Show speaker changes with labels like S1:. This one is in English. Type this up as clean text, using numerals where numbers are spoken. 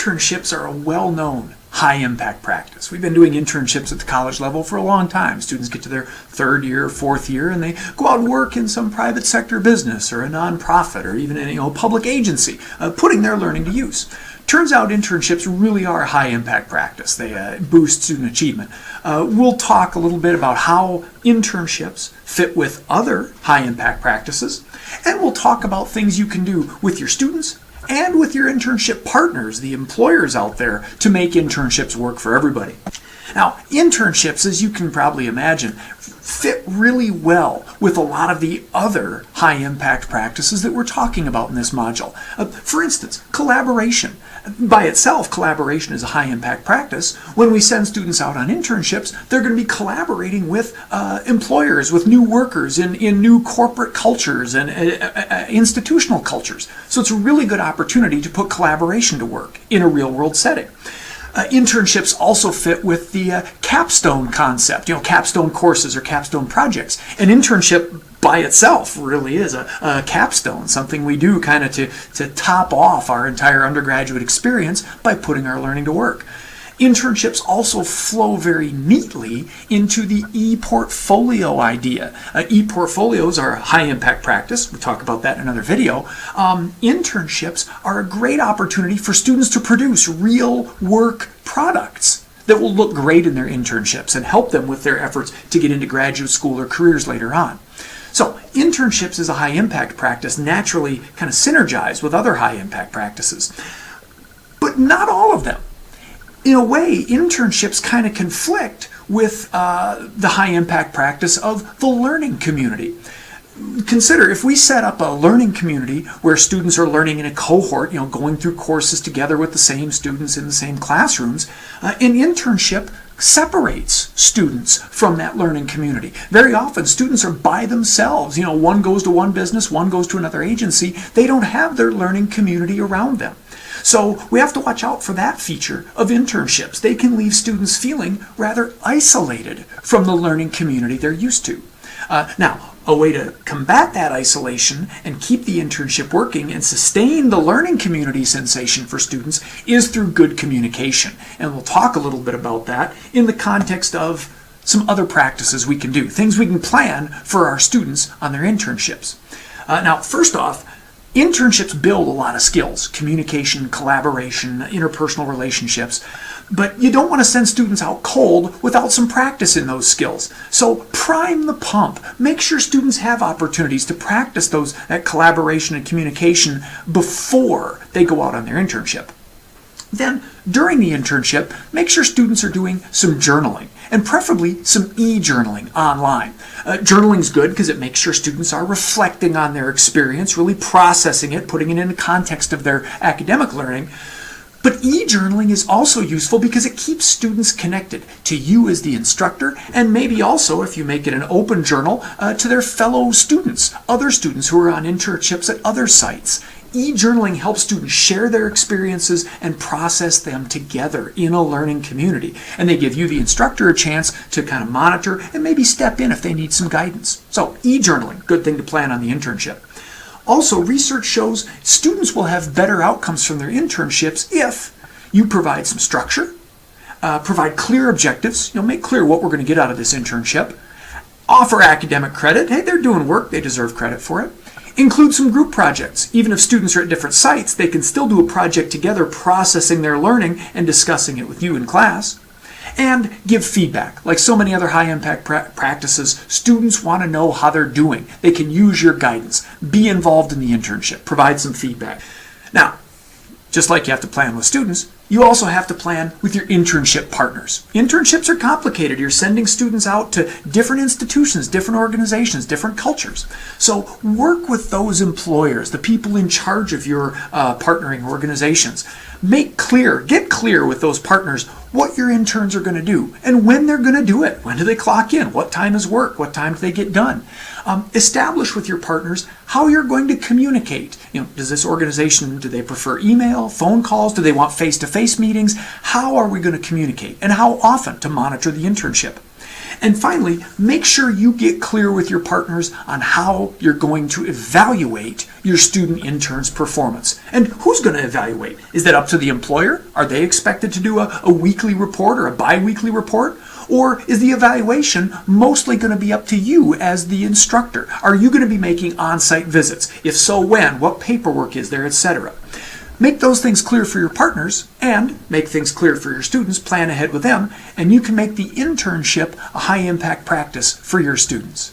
S1: Internships are a well-known high-impact practice. We've been doing internships at the college level for a long time. Students get to their third year, fourth year, and they go out and work in some private sector business or a nonprofit or even a public agency, putting their learning to use. Turns out internships really are a high-impact practice. They boost student achievement. We'll talk a little bit about how internships fit with other high-impact practices, and we'll talk about things you can do with your students and with your internship partners, the employers out there, to make internships work for everybody. Now, internships, as you can probably imagine, fit really well with a lot of the other high-impact practices that we're talking about in this module. For instance, collaboration. By itself, collaboration is a high-impact practice. When we send students out on internships, they're going to be collaborating with employers, with new workers in new corporate cultures and institutional cultures. So it's a really good opportunity to put collaboration to work in a real-world setting. Internships also fit with the capstone concept, capstone courses or capstone projects. An internship by itself really is a capstone, something we do kind of to top off our entire undergraduate experience by putting our learning to work. Internships also flow very neatly into the e-portfolio idea. E-portfolios are a high-impact practice. We'll talk about that in another video. Internships are a great opportunity for students to produce real work products that will look great in their internships and help them with their efforts to get into graduate school or careers later on. So internships as a high-impact practice naturally kind of synergize with other high-impact practices, but not all of them. In a way, internships kind of conflict with the high-impact practice of the learning community. Consider if we set up a learning community where students are learning in a cohort, going through courses together with the same students in the same classrooms, an internship separates students from that learning community. Very often students are by themselves. One goes to one business, one goes to another agency. They don't have their learning community around them. So we have to watch out for that feature of internships. They can leave students feeling rather isolated from the learning community they're used to. Now, a way to combat that isolation and keep the internship working and sustain the learning community sensation for students is through good communication. And we'll talk a little bit about that in the context of some other practices we can do, things we can plan for our students on their internships. Now, first off, internships build a lot of skills: communication, collaboration, interpersonal relationships. But you don't want to send students out cold without some practice in those skills. So prime the pump. Make sure students have opportunities to practice that collaboration and communication before they go out on their internship. Then, during the internship, make sure students are doing some journaling, and preferably some e-journaling online. Journaling's good because it makes sure students are reflecting on their experience, really processing it, putting it in the context of their academic learning. But e-journaling is also useful because it keeps students connected to you as the instructor, and maybe also, if you make it an open journal, to their fellow students, other students who are on internships at other sites. E-journaling helps students share their experiences and process them together in a learning community. And they give you, the instructor, a chance to kind of monitor and maybe step in if they need some guidance. So e-journaling, good thing to plan on the internship. Also, research shows students will have better outcomes from their internships if you provide some structure, provide clear objectives, make clear what we're going to get out of this internship, offer academic credit. Hey, they're doing work, they deserve credit for it. Include some group projects. Even if students are at different sites, they can still do a project together, processing their learning and discussing it with you in class. And give feedback. Like so many other high-impact practices, students want to know how they're doing. They can use your guidance. Be involved in the internship. Provide some feedback. Now, just like you have to plan with students, you also have to plan with your internship partners. Internships are complicated. You're sending students out to different institutions, different organizations, different cultures. So work with those employers, the people in charge of your partnering organizations. Get clear with those partners what your interns are going to do and when they're going to do it. When do they clock in? What time is work? What time do they get done? Establish with your partners how you're going to communicate. Does this organization, do they prefer email, phone calls? Do they want face-to-face meetings? How are we going to communicate? And how often to monitor the internship? And finally, make sure you get clear with your partners on how you're going to evaluate your student intern's performance. And who's going to evaluate? Is that up to the employer? Are they expected to do a weekly report or a bi-weekly report? Or is the evaluation mostly going to be up to you as the instructor? Are you going to be making on-site visits? If so, when? What paperwork is there, etc.? Make those things clear for your partners and make things clear for your students. Plan ahead with them, and you can make the internship a high-impact practice for your students.